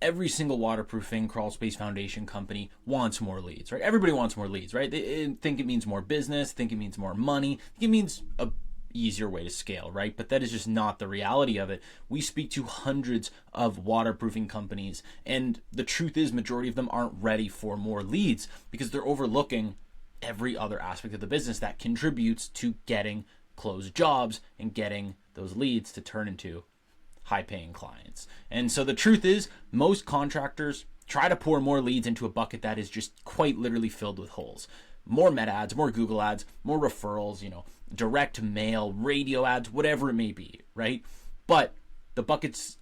every single waterproofing crawl space foundation company wants more leads, right? Everybody wants more leads, right? They think it means more business, think it means more money, think it means a easier way to scale, right? But that is just not the reality of it. We speak to hundreds of waterproofing companies, and the truth is majority of them aren't ready for more leads because they're overlooking every other aspect of the business that contributes to getting closed jobs and getting those leads to turn into high-paying clients. And so the truth is most contractors try to pour more leads into a bucket that is just quite literally filled with holes. More meta ads, more Google ads, more referrals, direct mail, radio ads, whatever it may be, right? But the bucket's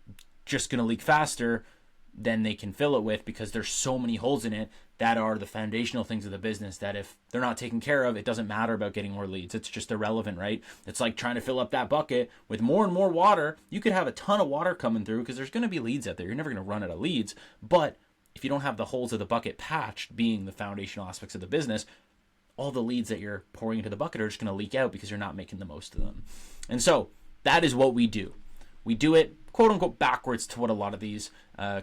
just going to leak faster than they can fill it with because there's so many holes in it that are the foundational things of the business that if they're not taken care of, it doesn't matter about getting more leads. It's just irrelevant, right? It's like trying to fill up that bucket with more and more water. You could have a ton of water coming through because there's going to be leads out there. You're never going to run out of leads. But if you don't have the holes of the bucket patched, being the foundational aspects of the business, all the leads that you're pouring into the bucket are just going to leak out because you're not making the most of them. And so that is what we do. We do it, quote unquote, backwards to what a lot of these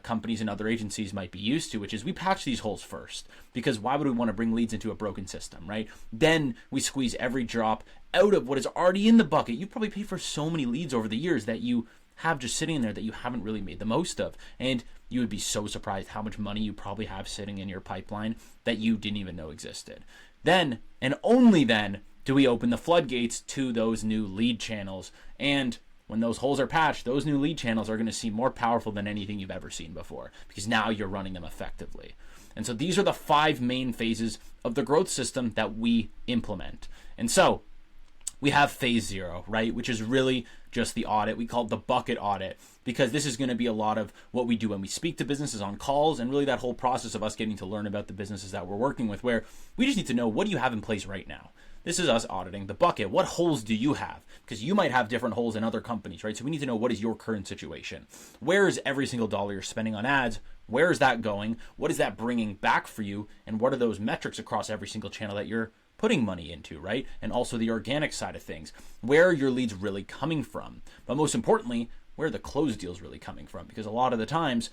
companies and other agencies might be used to, which is we patch these holes first. Because why would we want to bring leads into a broken system, right? Then we squeeze every drop out of what is already in the bucket. You probably paid for so many leads over the years that you have just sitting in there that you haven't really made the most of. And you would be so surprised how much money you probably have sitting in your pipeline that you didn't even know existed. Then, and only then, do we open the floodgates to those new lead channels. And when those holes are patched, those new lead channels are going to seem more powerful than anything you've ever seen before because now you're running them effectively. And so these are the 5 main phases of the growth system that we implement. And so we have phase 0, right, which is really just the audit. We call it the bucket audit because this is going to be a lot of what we do when we speak to businesses on calls and really that whole process of us getting to learn about the businesses that we're working with, where we just need to know, what do you have in place right now? This is us auditing the bucket. What holes do you have? Because you might have different holes in other companies, right? So we need to know, what is your current situation? Where is every single dollar you're spending on ads? Where is that going? What is that bringing back for you? And what are those metrics across every single channel that you're putting money into, right? And also the organic side of things. Where are your leads really coming from? But most importantly, where are the closed deals really coming from? Because a lot of the times,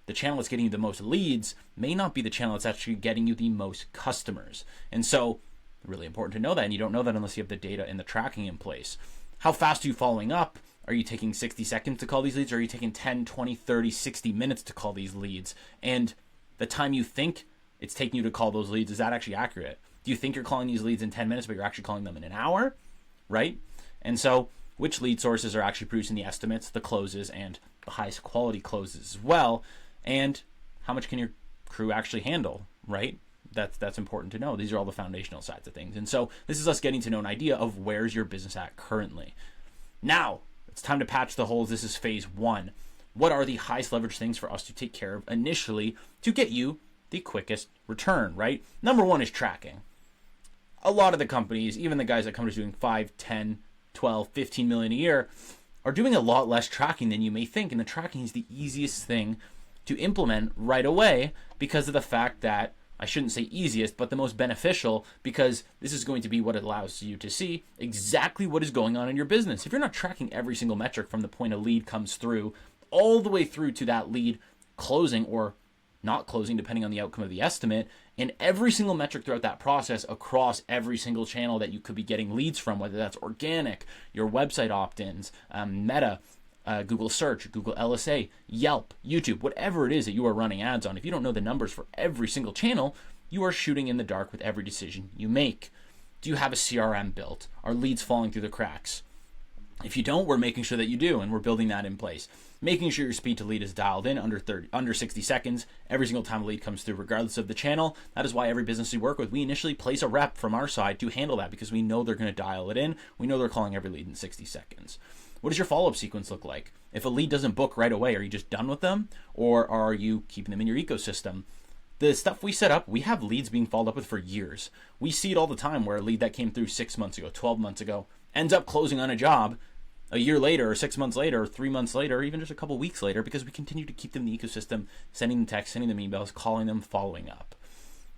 the channel that's getting you the most leads may not be the channel that's actually getting you the most customers. And so, really important to know that, and you don't know that unless you have the data and the tracking in place. How fast are you following up? Are you taking 60 seconds to call these leads? Or are you taking 10, 20, 30, 60 minutes to call these leads? And the time you think it's taking you to call those leads, is that actually accurate? Do you think you're calling these leads in 10 minutes, but you're actually calling them in an hour, right? And so which lead sources are actually producing the estimates, the closes, and the highest quality closes as well? And how much can your crew actually handle, right? That's important to know. These are all the foundational sides of things. And so this is us getting to know an idea of where's your business at currently. Now, it's time to patch the holes. This is phase 1. What are the highest leverage things for us to take care of initially to get you the quickest return, right? Number 1 is tracking. A lot of the companies, even the guys that come to doing 5, 10, 12, 15 million a year, are doing a lot less tracking than you may think. And the tracking is the easiest thing to implement right away because of the fact that, I shouldn't say easiest, but the most beneficial, because this is going to be what allows you to see exactly what is going on in your business. If you're not tracking every single metric from the point a lead comes through all the way through to that lead closing or not closing, depending on the outcome of the estimate, and every single metric throughout that process across every single channel that you could be getting leads from, whether that's organic, your website opt-ins, Meta, Google Search, Google LSA, Yelp, YouTube, whatever it is that you are running ads on. If you don't know the numbers for every single channel, you are shooting in the dark with every decision you make. Do you have a CRM built? Are leads falling through the cracks? If you don't, we're making sure that you do, and we're building that in place. Making sure your speed to lead is dialed in under 60 seconds every single time a lead comes through, regardless of the channel. That is why every business we work with, we initially place a rep from our side to handle that because we know they're going to dial it in. We know they're calling every lead in 60 seconds. What does your follow-up sequence look like? If a lead doesn't book right away, are you just done with them? Or are you keeping them in your ecosystem? The stuff we set up, we have leads being followed up with for years. We see it all the time where a lead that came through 6 months ago, 12 months ago, ends up closing on a job a year later, or 6 months later, or 3 months later, or even just a couple weeks later, because we continue to keep them in the ecosystem, sending them texts, sending them emails, calling them, following up.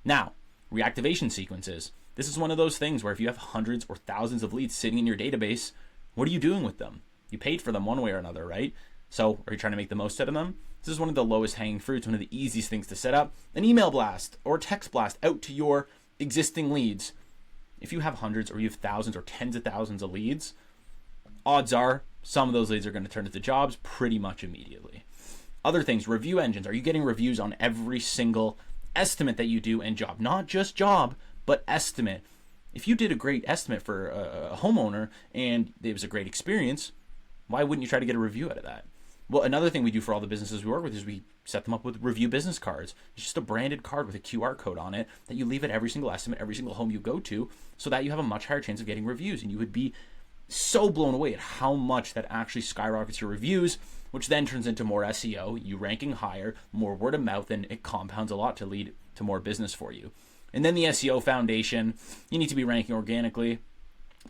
Now, reactivation sequences. This is one of those things where if you have hundreds or thousands of leads sitting in your database, what are you doing with them? You paid for them one way or another, right? So are you trying to make the most out of them? This is one of the lowest hanging fruits, one of the easiest things to set up. An email blast or text blast out to your existing leads. If you have hundreds or you have thousands or tens of thousands of leads, odds are some of those leads are going to turn into jobs pretty much immediately. Other things, review engines. Are you getting reviews on every single estimate that you do and job? Not just job, but estimate. If you did a great estimate for a homeowner and it was a great experience, why wouldn't you try to get a review out of that? Well, another thing we do for all the businesses we work with is we set them up with review business cards. It's just a branded card with a QR code on it that you leave at every single estimate, every single home you go to, so that you have a much higher chance of getting reviews. And you would be so blown away at how much that actually skyrockets your reviews, which then turns into more SEO, you ranking higher, more word of mouth, and it compounds a lot to lead to more business for you. And then the SEO foundation, you need to be ranking organically.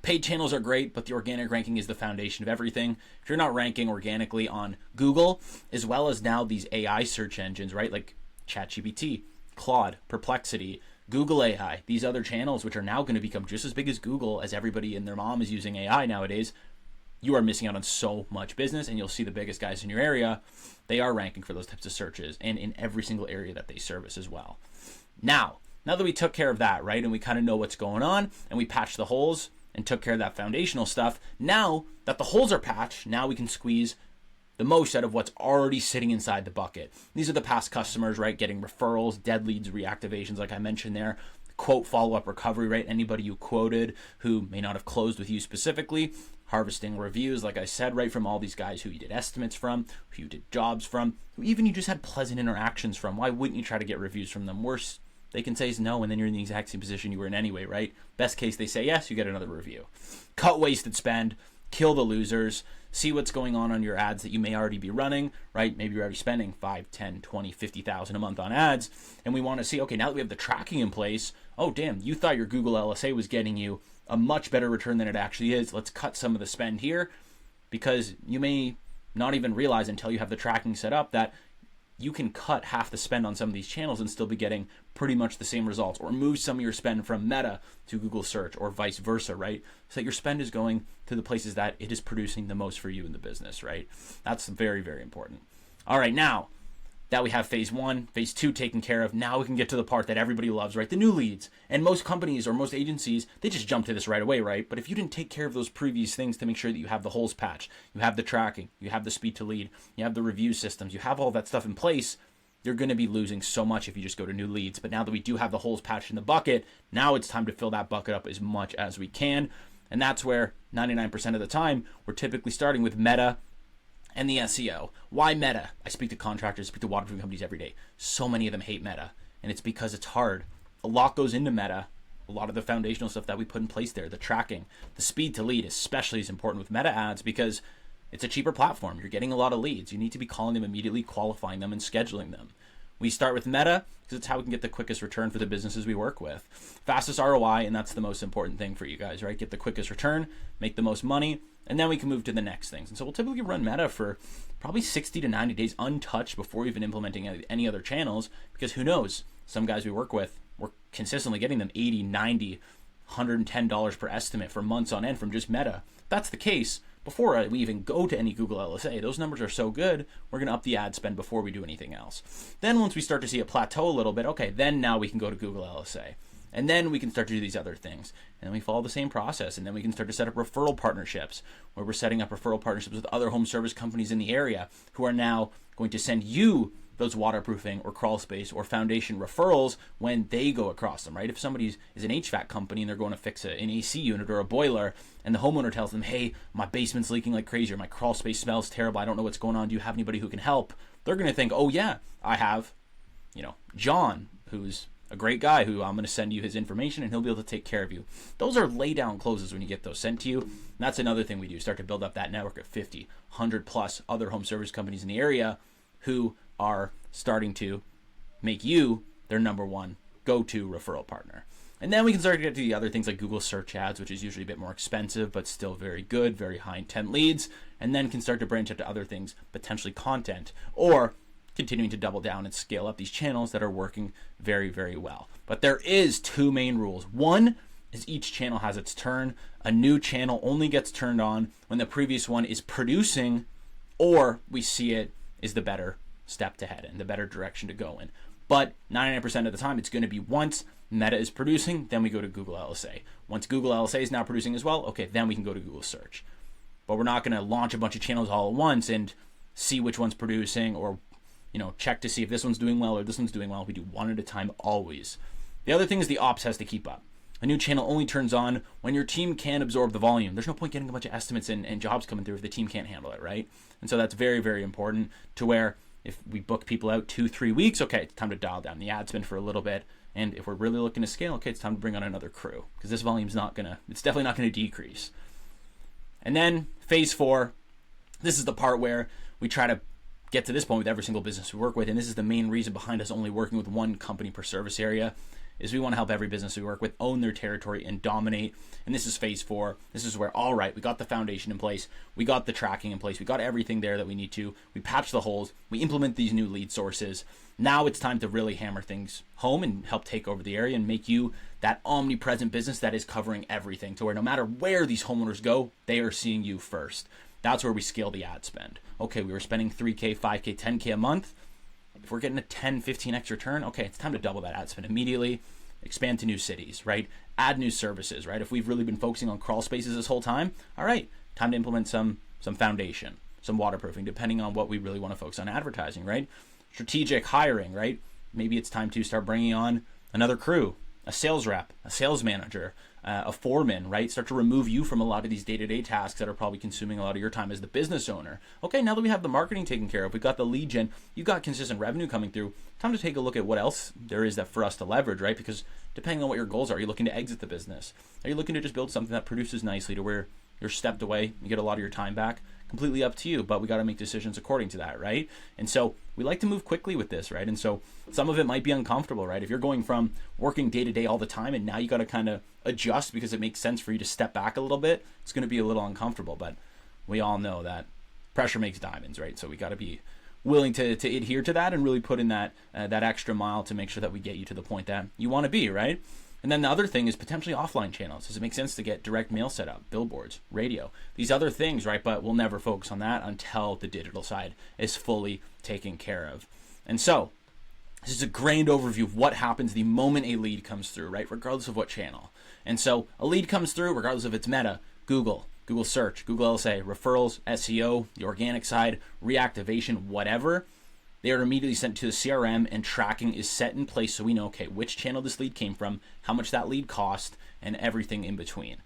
Paid channels are great, but the organic ranking is the foundation of everything. If you're not ranking organically on Google, as well as now these AI search engines, right, like ChatGPT, Claude, Perplexity, Google AI, these other channels, which are now going to become just as big as Google, as everybody and their mom is using AI nowadays, you are missing out on so much business. And you'll see the biggest guys in your area, they are ranking for those types of searches and in every single area that they service as well. Now that we took care of that, right, and we kind of know what's going on and we patched the holes and took care of that foundational stuff, now that the holes are patched, now we can squeeze the most out of what's already sitting inside the bucket. These are the past customers, right? Getting referrals, dead leads, reactivations, like I mentioned there, quote follow-up recovery, right? Anybody you quoted who may not have closed with you specifically, harvesting reviews, like I said, right, from all these guys who you did estimates from, who you did jobs from, who even you just had pleasant interactions from. Why wouldn't you try to get reviews from them? Worse, they can say no, and then you're in the exact same position you were in anyway, right? Best case, they say yes, you get another review. Cut wasted spend, kill the losers, see what's going on your ads that you may already be running, right? Maybe you're already spending 5, 10, 20, 50,000 a month on ads, and we want to see, okay, now that we have the tracking in place, oh damn, you thought your Google LSA was getting you a much better return than it actually is. Let's cut some of the spend here, because you may not even realize until you have the tracking set up that you can cut half the spend on some of these channels and still be getting pretty much the same results, or move some of your spend from Meta to Google search or vice versa, right? So that your spend is going to the places that it is producing the most for you in the business, right? That's very, very important. All right, now that we have phase 1, phase 2 taken care of, now we can get to the part that everybody loves, right? The new leads. And most companies or most agencies, they just jump to this right away, right? But if you didn't take care of those previous things to make sure that you have the holes patched, you have the tracking, you have the speed to lead, you have the review systems, you have all that stuff in place, you're going to be losing so much if you just go to new leads. But now that we do have the holes patched in the bucket, now it's time to fill that bucket up as much as we can. And that's where 99% of the time, we're typically starting with Meta and the SEO. Why Meta? I speak to contractors, speak to waterproofing companies every day. So many of them hate Meta, and it's because it's hard. A lot goes into Meta. A lot of the foundational stuff that we put in place there, the tracking, the speed to lead especially is important with Meta ads because it's a cheaper platform. You're getting a lot of leads. You need to be calling them immediately, qualifying them, and scheduling them. We start with Meta because it's how we can get the quickest return for the businesses we work with. Fastest ROI, and that's the most important thing for you guys, right? Get the quickest return, make the most money, and then we can move to the next things. And so we'll typically run Meta for probably 60 to 90 days untouched before even implementing any other channels, because who knows? Some guys we work with, we're consistently getting them $80, $90, $110 per estimate for months on end from just Meta. If that's the case, before we even go to any Google LSA, those numbers are so good, we're going to up the ad spend before we do anything else. Then once we start to see it plateau a little bit, okay, then now we can go to Google LSA. And then we can start to do these other things. And then we follow the same process. And then we can start to set up referral partnerships, where we're setting up referral partnerships with other home service companies in the area who are now going to send you those waterproofing or crawl space or foundation referrals when they go across them, right? If somebody is an HVAC company and they're going to fix an AC unit or a boiler, and the homeowner tells them, hey, my basement's leaking like crazy, or my crawl space smells terrible, I don't know what's going on, do you have anybody who can help? They're going to think, oh yeah, I have, John, who's a great guy who I'm going to send you his information and he'll be able to take care of you. Those are lay down closes when you get those sent to you. And that's another thing we do, start to build up that network of 50, 100 plus other home service companies in the area who are starting to make you their number one go-to referral partner. And then we can start to get to the other things like Google search ads, which is usually a bit more expensive, but still very good, very high intent leads, and then can start to branch out to other things, potentially content, or continuing to double down and scale up these channels that are working very, very well. But there is 2 main rules. One is each channel has its turn. A new channel only gets turned on when the previous one is producing or we see it is the better step to head in, the better direction to go in. But 99% of the time, it's going to be once Meta is producing, then we go to Google LSA. Once Google LSA is now producing as well, okay, then we can go to Google search. But we're not going to launch a bunch of channels all at once and see which one's producing, or check to see if this one's doing well or this one's doing well. We do one at a time always. The other thing is the ops has to keep up. A new channel only turns on when your team can absorb the volume. There's no point getting a bunch of estimates and jobs coming through if the team can't handle it, right? And so that's very, very important, to where if we book people out 2-3 weeks, okay, it's time to dial down the ad spend for a little bit. And if we're really looking to scale, okay, it's time to bring on another crew, because this volume's it's definitely not going to decrease. And then phase 4, this is the part where we try to get to this point with every single business we work with. And this is the main reason behind us only working with one company per service area, is we want to help every business we work with own their territory and dominate. And this is phase 4. This is where, all right, we got the foundation in place, we got the tracking in place, we got everything there that we need to, we patch the holes, we implement these new lead sources. Now it's time to really hammer things home and help take over the area and make you that omnipresent business that is covering everything, to where no matter where these homeowners go, they are seeing you first. That's where we scale the ad spend. Okay, we were spending $3K, $5K, $10K a month. If we're getting a 10, 15x return, okay, it's time to double that ad spend immediately. Expand to new cities, right? Add new services, right? If we've really been focusing on crawl spaces this whole time, all right, time to implement some foundation, some waterproofing, depending on what we really want to focus on advertising, right? Strategic hiring, right? Maybe it's time to start bringing on another crew, a sales rep, a sales manager, a foreman, right? Start to remove you from a lot of these day-to-day tasks that are probably consuming a lot of your time as the business owner. Okay, now that we have the marketing taken care of, we've got the lead gen, you've got consistent revenue coming through, time to take a look at what else there is that for us to leverage, right? Because depending on what your goals are you looking to exit the business? Are you looking to just build something that produces nicely to where you're stepped away, you get a lot of your time back? Completely up to you, but we got to make decisions according to that, right? And so we like to move quickly with this, right? And so some of it might be uncomfortable, right? If you're going from working day to day all the time and now you got to kind of adjust because it makes sense for you to step back a little bit, it's going to be a little uncomfortable. But we all know that pressure makes diamonds, right? So we got to be willing to adhere to that and really put in that extra mile to make sure that we get you to the point that you want to be, right? And then the other thing is potentially offline channels. Does it make sense to get direct mail set up, billboards, radio, these other things, right? But we'll never focus on that until the digital side is fully taken care of. And so this is a grand overview of what happens the moment a lead comes through, right? Regardless of what channel. And so a lead comes through, regardless if it's Meta, Google search, Google LSA, referrals, SEO, the organic side, reactivation, whatever. They are immediately sent to the CRM, and tracking is set in place so we know, okay, which channel this lead came from, how much that lead cost, and everything in between.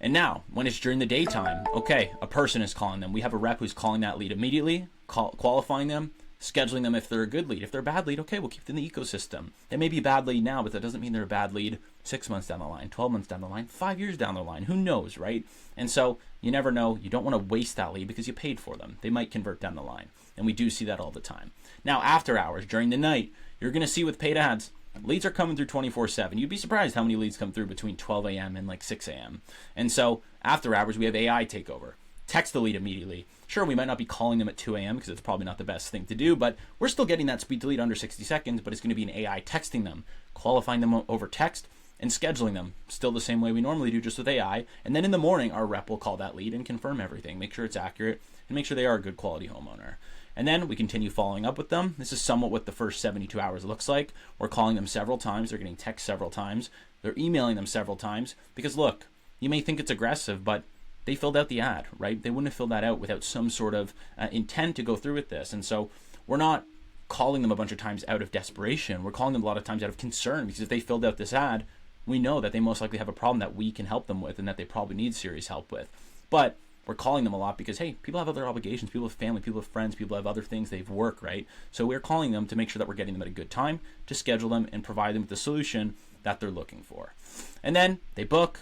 And now, when it's during the daytime, okay, a person is calling them. We have a rep who's calling that lead immediately, qualifying them, scheduling them if they're a good lead. If they're a bad lead, okay, we'll keep them in the ecosystem. They may be a bad lead now, but that doesn't mean they're a bad lead 6 months down the line, 12 months down the line, 5 years down the line. Who knows, right? And so you never know. You don't want to waste that lead because you paid for them. They might convert down the line. And we do see that all the time. Now, after hours, during the night, you're going to see with paid ads, leads are coming through 24/7. You'd be surprised how many leads come through between 12 a.m. and like 6 a.m. And so after hours, we have AI take over. Text the lead immediately. Sure, we might not be calling them at 2 a.m. because it's probably not the best thing to do, but we're still getting that speed to lead under 60 seconds, but it's going to be an AI texting them, qualifying them over text, and scheduling them still the same way we normally do, just with AI. And then in the morning, our rep will call that lead and confirm everything, make sure it's accurate, and make sure they are a good quality homeowner. And then we continue following up with them. This is somewhat what the first 72 hours looks like. We're calling them several times. They're getting text several times. They're emailing them several times. Because look, you may think it's aggressive, but they filled out the ad, right? They wouldn't have filled that out without some sort of intent to go through with this. And so we're not calling them a bunch of times out of desperation. We're calling them a lot of times out of concern, because if they filled out this ad, we know that they most likely have a problem that we can help them with and that they probably need serious help with. But we're calling them a lot because, hey, people have other obligations, people have family, people have friends, people have other things, they've work, right? So we're calling them to make sure that we're getting them at a good time, to schedule them and provide them with the solution that they're looking for. And then they book,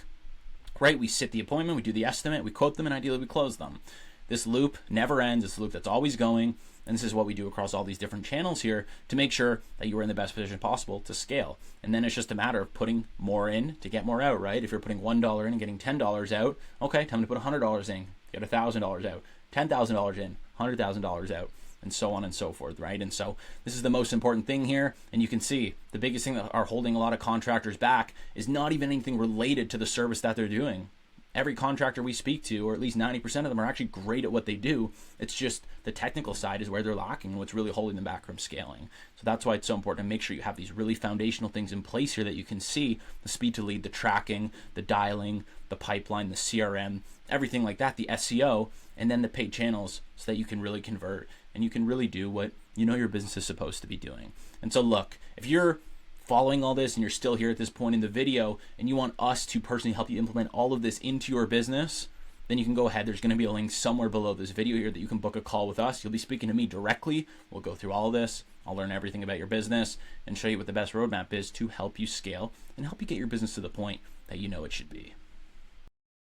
right? We sit the appointment, we do the estimate, we quote them, and ideally we close them. This loop never ends. It's a loop that's always going. And this is what we do across all these different channels here to make sure that you are in the best position possible to scale. And then it's just a matter of putting more in to get more out, right? If you're putting $1 in and getting $10 out, okay, time to put $100 in, get $1,000 out, $10,000 in, $100,000 out, and so on and so forth, right? And so this is the most important thing here. And you can see the biggest thing that are holding a lot of contractors back is not even anything related to the service that they're doing. every contractor we speak to, or at least 90% of them, are actually great at what they do. It's just the technical side is where they're lacking and what's really holding them back from scaling. So that's why it's so important to make sure you have these really foundational things in place here that you can see: the speed to lead, the tracking, the dialing, the pipeline, the CRM, everything like that, the SEO, and then the paid channels, so that you can really convert and you can really do what you know your business is supposed to be doing. And so look, if you're following all this and you're still here at this point in the video and you want us to personally help you implement all of this into your business, then you can go ahead. There's going to be a link somewhere below this video here that you can book a call with us. You'll be speaking to me directly. We'll go through all of this. I'll learn everything about your business and show you what the best roadmap is to help you scale and help you get your business to the point that you know it should be.